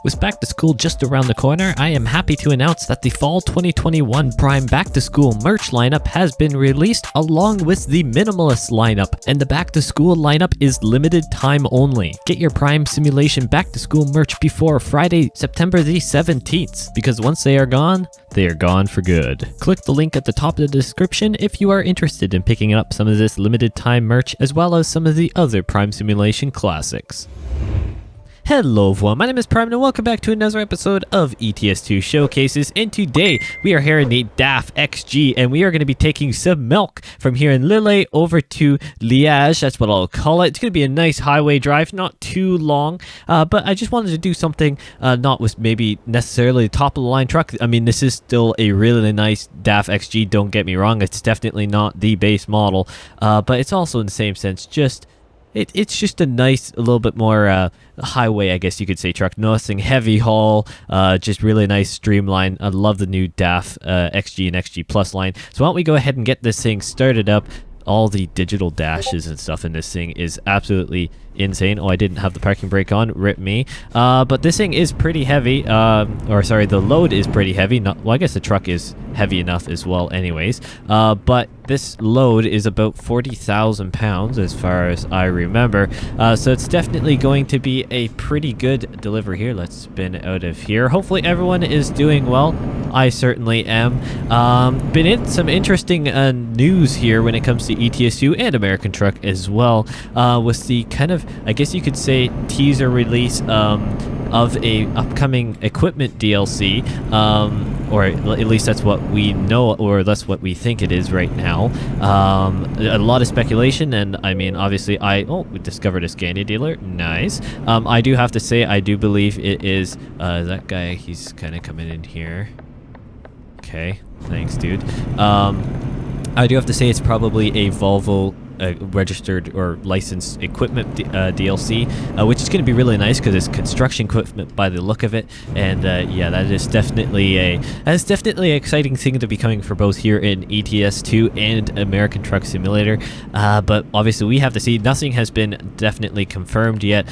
With back to school just around the corner, I am happy to announce that the fall 2021 Prime back to school merch lineup has been released along with the minimalist lineup, and the back to school lineup is limited time only. Get your Prime Simulation back to school merch before Friday, September the 17th, because once they are gone for good. Click the link at the top of the description if you are interested in picking up some of this limited time merch as well as some of the other Prime Simulation classics. Hello everyone, my name is Prime and welcome back to another episode of ETS2 Showcases, and today we are here in the DAF XG and we are going to be taking some milk from here in Lille over to Liège. That's what I'll call it. It's going to be a nice highway drive, not too long, but I just wanted to do something not with maybe necessarily the top of the line truck. I mean, this is still a really nice DAF XG, don't get me wrong, it's definitely not the base model, but it's also in the same sense just It's just a nice, a little bit more highway, I guess you could say, truck. Nothing heavy haul, just really nice streamline. I love the new DAF XG and XG Plus line. So why don't we go ahead and get this thing started up. All the digital dashes and stuff in this thing is absolutely insane. Oh, I didn't have the parking brake on, rip me. But this thing is pretty heavy, or sorry, the load is pretty heavy. Well, I guess the truck is heavy enough as well anyways. But this load is about 40,000 pounds as far as I remember. So it's definitely going to be a pretty good delivery here. Let's spin out of here. Hopefully everyone is doing well. I certainly am. Been in some interesting news here when it comes to ETS2 and American Truck as well, with the kind of, I guess you could say, teaser release of a upcoming equipment DLC, or at least that's what we know, or that's what we think it is right now. A lot of speculation, and I mean, obviously, we discovered a Scania dealer. Nice. I do have to say, I do believe it is that guy. He's kind of coming in here. Okay, thanks, dude. I do have to say it's probably a Volvo registered or licensed equipment DLC, which is going to be really nice because it's construction equipment by the look of it. And yeah, that is definitely an exciting thing to be coming for both here in ETS2 and American Truck Simulator. But obviously we have to see. Nothing has been definitely confirmed yet,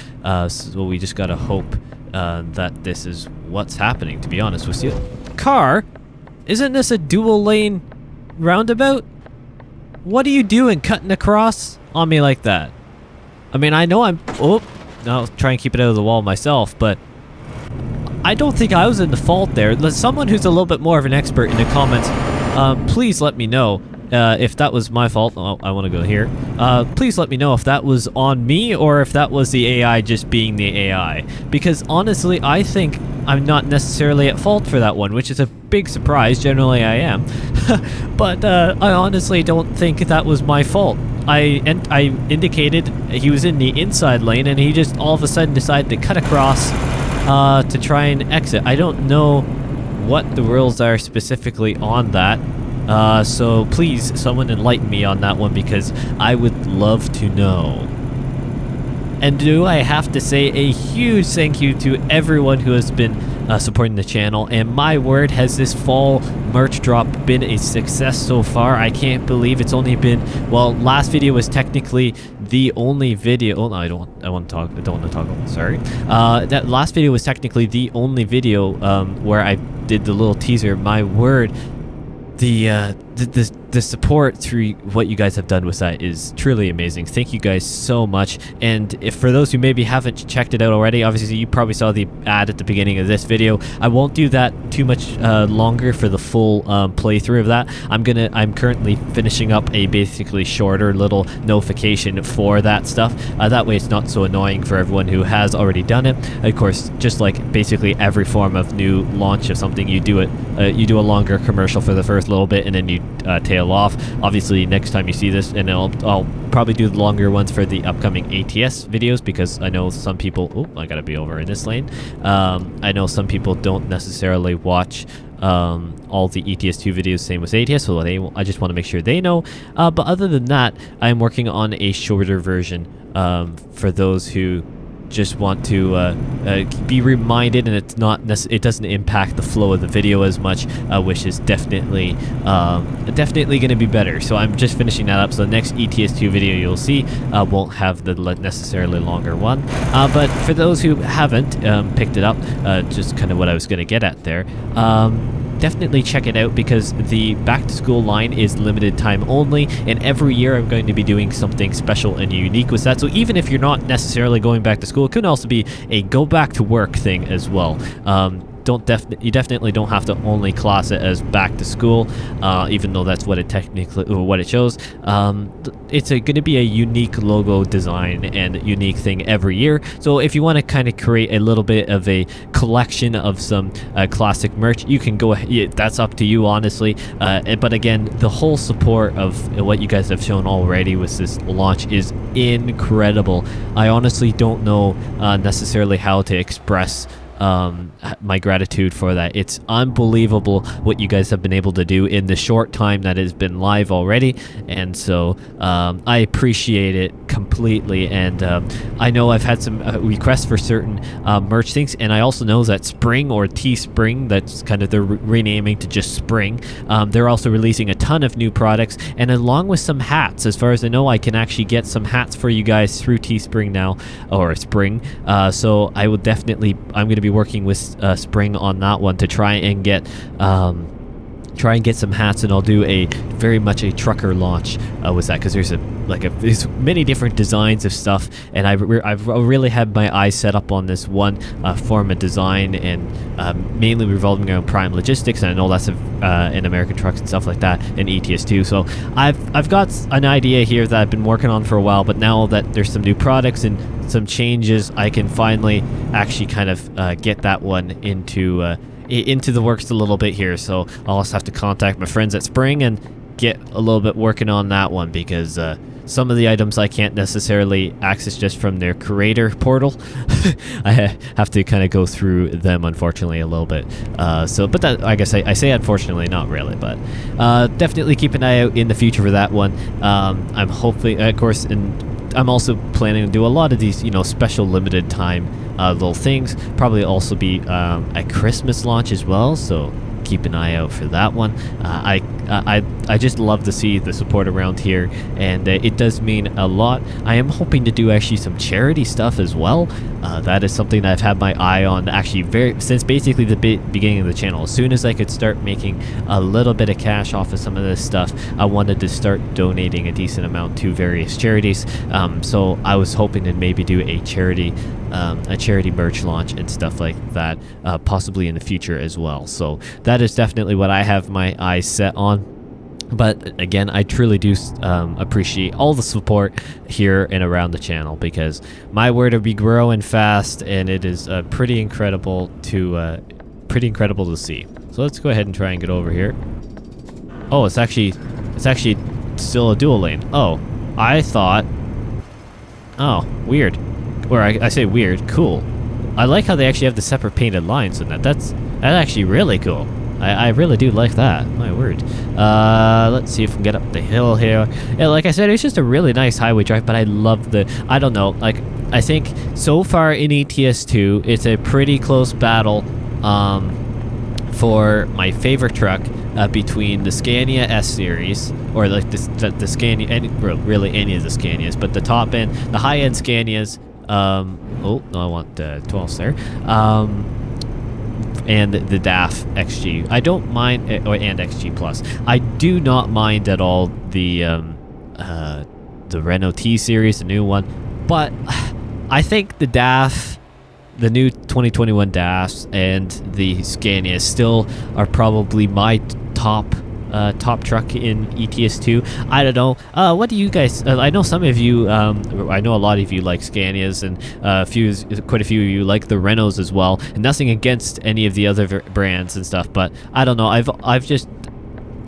so we just gotta hope that this is what's happening, to be honest with you. Car, isn't this a dual lane roundabout? What are you doing cutting across on me like that? I mean, I know I'll try and keep it out of the wall myself, but I don't think I was in the fault there. Someone who's a little bit more of an expert in the comments, please let me know if that was my fault. Oh, I want to go here. Please let me know if that was on me or if that was the AI just being the AI. Because honestly, I think I'm not necessarily at fault for that one, which is a big surprise. Generally, I am. But I honestly don't think that was my fault. I indicated he was in the inside lane, and he just all of a sudden decided to cut across to try and exit. I don't know what the rules are specifically on that. So please, someone enlighten me on that one, because I would love to know. And do I have to say a huge thank you to everyone who has been supporting the channel. And my word, has this fall merch drop been a success so far. I can't believe it's only been, well, last video was technically the only video. Oh, no, I don't want to talk about, sorry. That last video was technically the only video where I did the little teaser. My word, the support through what you guys have done with that is truly amazing. Thank you guys so much. And if for those who maybe haven't checked it out already, obviously you probably saw the ad at the beginning of this video. I won't do that too much longer for the full playthrough of that. I'm currently finishing up a basically shorter little notification for that stuff. That way it's not so annoying for everyone who has already done it. Of course, just like basically every form of new launch of something, you do a longer commercial for the first little bit, and then you tail off. Obviously, next time you see this, and I'll probably do the longer ones for the upcoming ATS videos, because I know some people, I gotta be over in this lane. I know some people don't necessarily watch all the ETS2 videos, same with ATS, so I just want to make sure they know. But other than that, I'm working on a shorter version for those who just want to be reminded, and it's not it doesn't impact the flow of the video as much, which is definitely going to be better. So I'm just finishing that up. So the next ETS2 video you'll see won't have the necessarily longer one, but for those who haven't picked it up, just kind of what I was going to get at there, definitely check it out, because the back to school line is limited time only, and every year I'm going to be doing something special and unique with that. So even if you're not necessarily going back to school, it could also be a go back to work thing as well. You definitely don't have to only class it as back to school, even though that's what it shows. It's going to be a unique logo design and unique thing every year. So if you want to kind of create a little bit of a collection of some classic merch, you can go ahead. That's up to you, honestly. But again, the whole support of what you guys have shown already with this launch is incredible. I honestly don't know necessarily how to express my gratitude for that. It's unbelievable what you guys have been able to do in the short time that has been live already, and so I appreciate it completely. And I know I've had some requests for certain merch things, and I also know that Spring, or Teespring, that's kind of they're renaming to just Spring, they're also releasing a ton of new products, and along with some hats. As far as I know, I can actually get some hats for you guys through Teespring now, or Spring. So I will definitely, I'm going to be working with Spring on that one to try and get some hats, and I'll do very much a trucker launch with that, because there's many different designs of stuff, and I've really had my eyes set up on this one form of design, and mainly revolving around Prime Logistics, and I know that's in American Trucks and stuff like that, and ETS2. So I've got an idea here that I've been working on for a while, but now that there's some new products and some changes, I can finally actually kind of get that one into the works a little bit here. So I'll also have to contact my friends at Spring and get a little bit working on that one, because some of the items I can't necessarily access just from their creator portal. I have to kind of go through them, unfortunately, a little bit. But that, I guess I say unfortunately, not really, but definitely keep an eye out in the future for that one. I'm hopefully, of course, and I'm also planning to do a lot of these, special limited time little things. Probably also be a Christmas launch as well, so keep an eye out for that one. I just love to see the support around here, and it does mean a lot. I am hoping to do actually some charity stuff as well. That is something that I've had my eye on actually since basically the beginning of the channel. As soon as I could start making a little bit of cash off of some of this stuff, I wanted to start donating a decent amount to various charities. So I was hoping to maybe do a charity merch launch and stuff like that, possibly in the future as well. So that is definitely what I have my eyes set on. But again, I truly do appreciate all the support here and around the channel, because my word will be growing fast, and it is pretty incredible to see. So let's go ahead and try and get over here. Oh, it's actually still a dual lane. Oh, I thought. Oh, weird. Or I say weird. Cool. I like how they actually have the separate painted lines in that. That's actually really cool. I really do like that. My word. Let's see if we can get up the hill here. Yeah, like I said, it's just a really nice highway drive, but I love I don't know, like, I think so far in ETS2, it's a pretty close battle for my favorite truck between the Scania S series, or like the Scania, really any of the Scanias, but the top end, the high end Scanias. Oh no, I want 12s there. And the DAF XG. I don't mind, and XG Plus. I do not mind at all the Renault T series, the new one, but I think the DAF, the new 2021 DAFs, and the Scania still are probably my top truck in ETS2. I don't know. What do you guys? I know some of you. I know a lot of you like Scanias, and quite a few of you like the Renaults as well. And nothing against any of the other brands and stuff, but I don't know.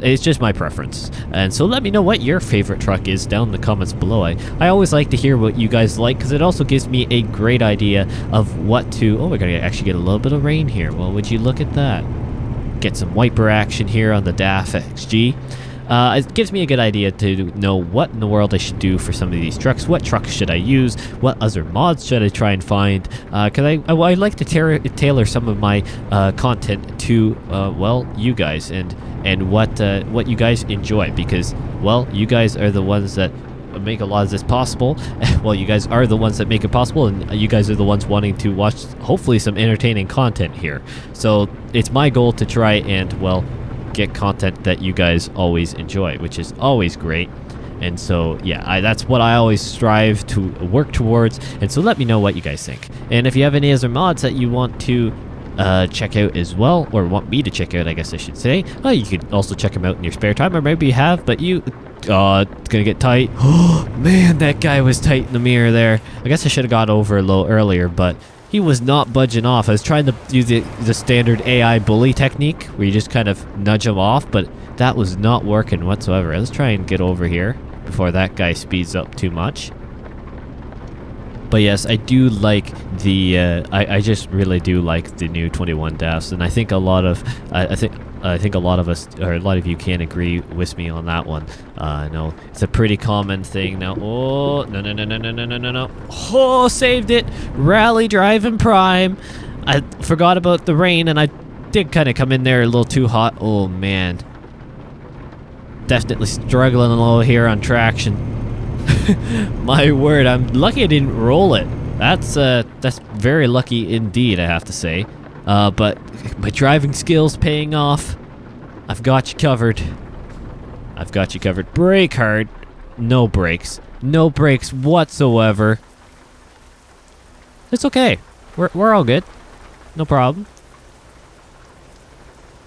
It's just my preference. And so let me know what your favorite truck is down in the comments below. I always like to hear what you guys like, because it also gives me a great idea of what to. Oh, we're gonna actually get a little bit of rain here. Well, would you look at that? Get some wiper action here on the DAF XG. it gives me a good idea to know what in the world I should do for some of these trucks. What trucks should I use? What other mods should I try and find? Because I like to tailor some of my content to, well, you guys and what you guys enjoy, because, well, you guys are the ones that make a lot of this possible. Well, you guys are the ones that make it possible, and you guys are the ones wanting to watch hopefully some entertaining content here. So it's my goal to try and, well, get content that you guys always enjoy, which is always great. And so yeah, that's what I always strive to work towards. And so let me know what you guys think, and if you have any other mods that you want to check out as well, or want me to check out, I guess I should say, you could also check them out in your spare time, or maybe you have, but you it's gonna get tight. Oh man, that guy was tight in the mirror there. I guess I should have got over a little earlier, but he was not budging off. I was trying to use the standard AI bully technique where you just kind of nudge him off, but that was not working whatsoever. Let's try and get over here before that guy speeds up too much. But yes, I do like the I just really do like the new 21 DAFs, and I think a lot of I think a lot of us, or a lot of you, can agree with me on that one. No, it's a pretty common thing now. Oh no! Oh, saved it! Rally driving prime. I forgot about the rain, and I did kind of come in there a little too hot. Oh man, definitely struggling a little here on traction. My word, I'm lucky I didn't roll it. That's very lucky indeed, I have to say. But my driving skills paying off. I've got you covered. I've got you covered. Brake hard. No brakes. No brakes whatsoever. It's okay. We're all good. No problem.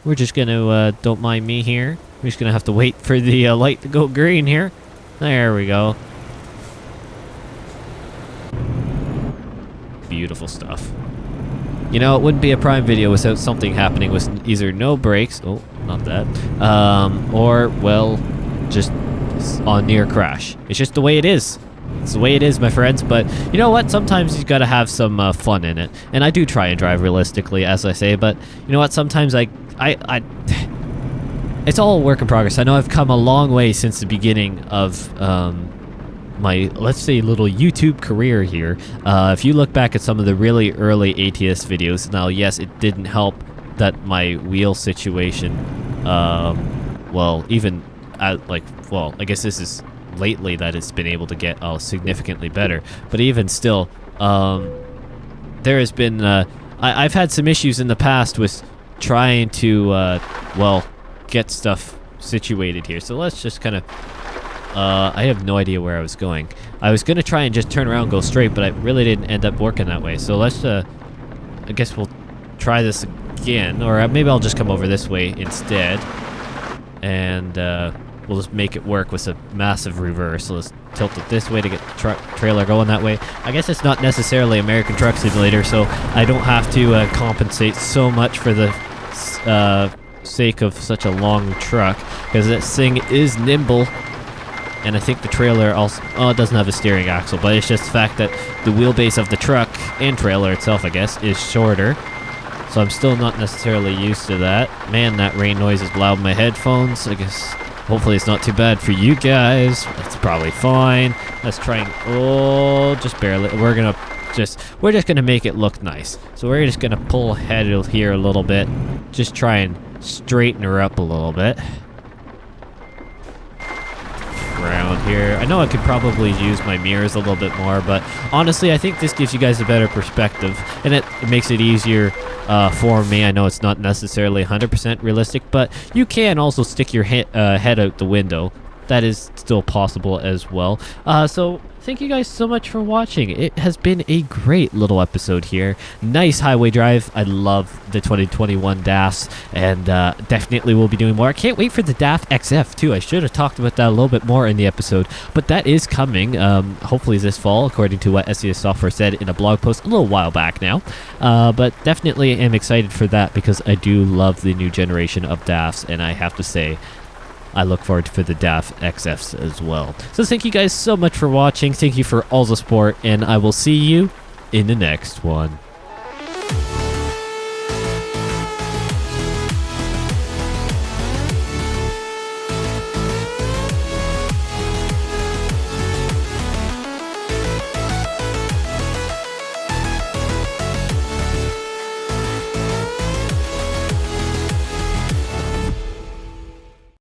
We're just gonna, don't mind me here. We're just gonna have to wait for the light to go green here. There we go. Beautiful stuff. You know, it wouldn't be a Prime video without something happening with either no brakes, oh, not that, or, well, just on near crash. It's just the way it is. It's the way it is, my friends. But you know what? Sometimes you gotta have some fun in it. And I do try and drive realistically, as I say, but you know what? Sometimes I it's all a work in progress. I know I've come a long way since the beginning of my, let's say, little YouTube career here. If you look back at some of the really early ATS videos, now yes, it didn't help that my wheel situation, well, even at, like, well, I guess this is lately that it's been able to get significantly better, but even still, there has been, I've had some issues in the past with trying to, well, get stuff situated here. So let's just kind of, I have no idea where I was going. I was going to try and just turn around and go straight, but I really didn't end up working that way. So let's, I guess we'll try this again, or maybe I'll just come over this way instead. And we'll just make it work with a massive reverse. So let's tilt it this way to get the trailer going that way. I guess it's not necessarily American Truck Simulator, so I don't have to compensate so much for the sake of such a long truck, because this thing is nimble. And I think the trailer also, it doesn't have a steering axle, but it's just the fact that the wheelbase of the truck and trailer itself, I guess, is shorter. So I'm still not necessarily used to that. Man, that rain noise is loud in my headphones. I guess hopefully it's not too bad for you guys. It's probably fine. Let's try and, just barely. We're just gonna make it look nice. So we're just gonna pull ahead here a little bit. Just try and straighten her up a little bit. Around here. I know I could probably use my mirrors a little bit more, but honestly, I think this gives you guys a better perspective, and it makes it easier for me. I know it's not necessarily 100% realistic, but you can also stick your head out the window. That is still possible as well. So thank you guys so much for watching. It has been a great little episode here. Nice highway drive. I love the 2021 DAFs, and definitely will be doing more. I can't wait for the DAF XF too. I should have talked about that a little bit more in the episode, but that is coming hopefully this fall, according to what SES Software said in a blog post a little while back now. But definitely am excited for that, because I do love the new generation of DAFs, and I have to say, I look forward for the DAF XFs as well. So thank you guys so much for watching. Thank you for all the support, and I will see you in the next one.